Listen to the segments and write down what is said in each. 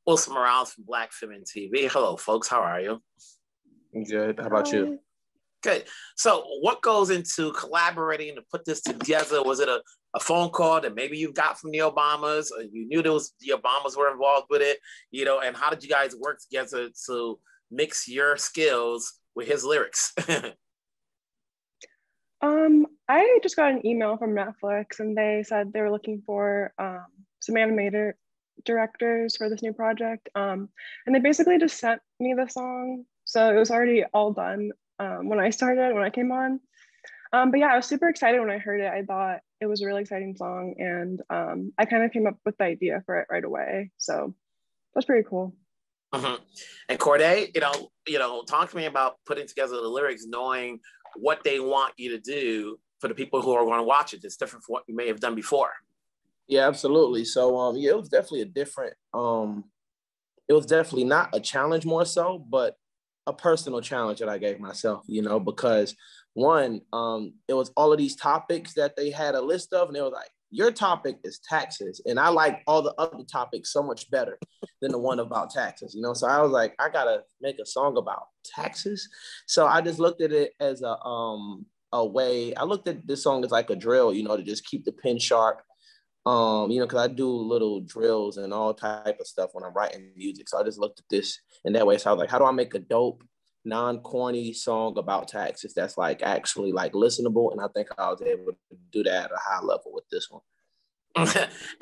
Wilson Morales from Black Film and TV. Hello, folks. How are you? I'm good. How about you? Good. So what goes into collaborating to put this together? Was it a phone call that maybe you got from the Obamas, or you knew there was the Obamas were involved with it, and how did you guys work together to mix your skills with his lyrics? I just got an email from Netflix and they said they were looking for some animator directors for this new project. And they basically just sent me the song. So it was already all done when I came on. But yeah, I was super excited when I heard it. I thought it was a really exciting song, and I kind of came up with the idea for it right away. So that's pretty cool. Mm-hmm. And Cordae, talk to me about putting together the lyrics, knowing what they want you to do for the people who are going to watch it. It's different from what you may have done before. Yeah, absolutely. So it was definitely a different, it was definitely not a challenge more so, but a personal challenge that I gave myself, because one, it was all of these topics that they had a list of, and they were like, your topic is taxes. And I like all the other topics so much better than the one about taxes, So I was like, I gotta make a song about taxes. So I just looked at it as a way, I looked at this song as like a drill, to just keep the pen sharp. Because I do little drills and all type of stuff when I'm writing music. So I just looked at this in that way. So I was like, how do I make a dope, non-corny song about taxes that's like actually like listenable? And I think I was able to do that at a high level with this one.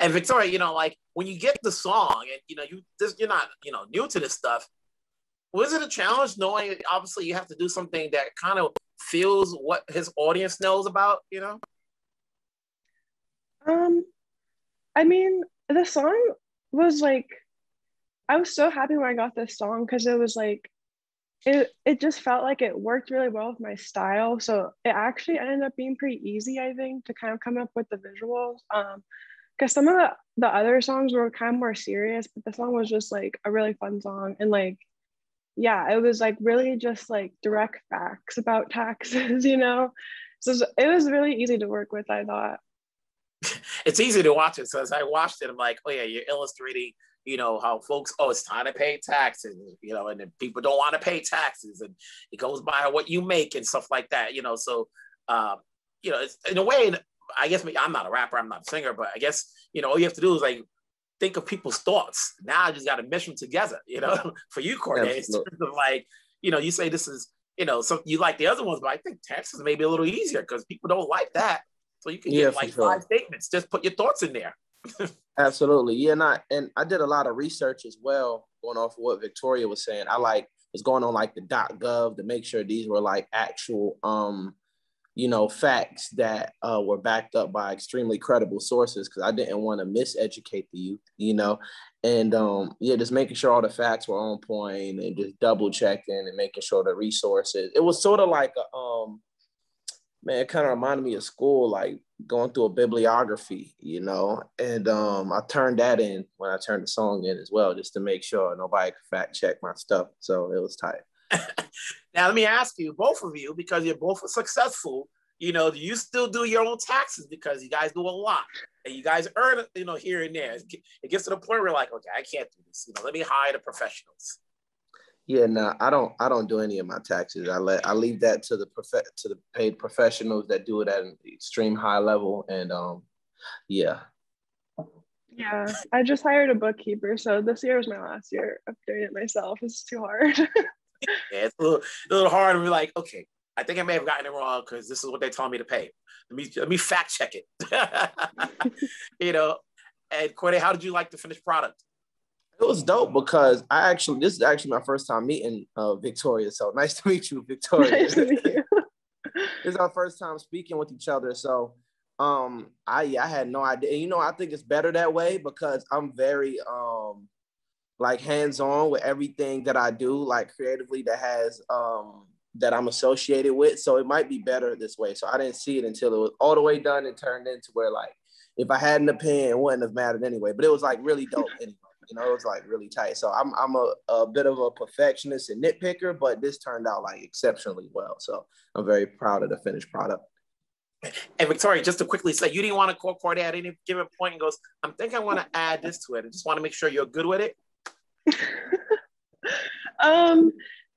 And Victoria, like when you get the song and you're not new to this stuff, was it a challenge knowing obviously you have to do something that kind of feels what his audience knows about, I mean, the song was like, I was so happy when I got this song because it was like, it just felt like it worked really well with my style. So it actually ended up being pretty easy, I think, to kind of come up with the visuals. Because some of the other songs were kind of more serious, but the song was just like a really fun song. And like, yeah, it was like really just like direct facts about taxes, So it was really easy to work with, I thought. It's easy to watch it. So as I watched it, I'm like, oh yeah, you're illustrating, how folks, it's time to pay taxes, and then people don't want to pay taxes, and it goes by what you make and stuff like that, So, it's in a way, I guess I'm not a rapper, I'm not a singer, but I guess, all you have to do is like think of people's thoughts. Now I just got to mesh them together, for you, Cordae, in terms of like, you say this is, so you like the other ones, but I think taxes may be a little easier because people don't like that. So you can get like 5 statements. Just put your thoughts in there. Absolutely. Yeah, and I did a lot of research as well, going off of what Victoria was saying. I was going on like the .gov to make sure these were like actual, facts that were backed up by extremely credible sources, because I didn't want to miseducate the youth, and just making sure all the facts were on point and just double checking and making sure the resources. It was sort of like it kind of reminded me of school, like going through a bibliography, and I turned that in when I turned the song in as well, just to make sure nobody could fact check my stuff. So it was tight. Now, let me ask you, both of you, because you're both successful, do you still do your own taxes? Because you guys do a lot and you guys earn, here and there. It gets to the point where you're like, okay, I can't do this. Let me hire the professionals. Yeah, no, I don't do any of my taxes. I leave that to the paid professionals that do it at an extreme high level. And yeah. Yeah, I just hired a bookkeeper, so this year was my last year of doing it myself. It's too hard. Yeah, it's a little hard to be like, okay, I think I may have gotten it wrong because this is what they told me to pay. Let me fact check it. And Cordae, how did you like the finished product? It was dope because this is actually my first time meeting Victoria. So nice to meet you, Victoria. Nice to meet you. This is our first time speaking with each other. So I had no idea. I think it's better that way because I'm very like hands-on with everything that I do, like creatively that has that I'm associated with. So it might be better this way. So I didn't see it until it was all the way done and turned into where like if I had an opinion, it wouldn't have mattered anyway. But it was like really dope anyway. It was like really tight. So I'm a bit of a perfectionist and nitpicker, but this turned out like exceptionally well. So I'm very proud of the finished product. And Victoria, just to quickly say, you didn't want to call Cordae at any given point and goes, I think I want to add this to it. I just want to make sure you're good with it.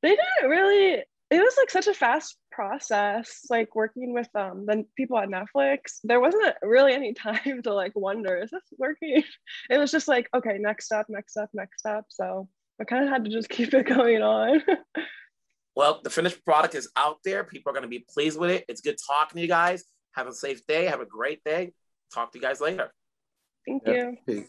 They didn't really, it was like such a fast process, like working with the people at Netflix. There wasn't really any time to like wonder, is this working? It was just like, okay, next step, next step, next step. So I kind of had to just keep it going on. Well, the finished product is out there. People are going to be pleased with it. It's good talking to you guys. Have a safe day. Have a great day. Talk to you guys later. Thank you. Peace.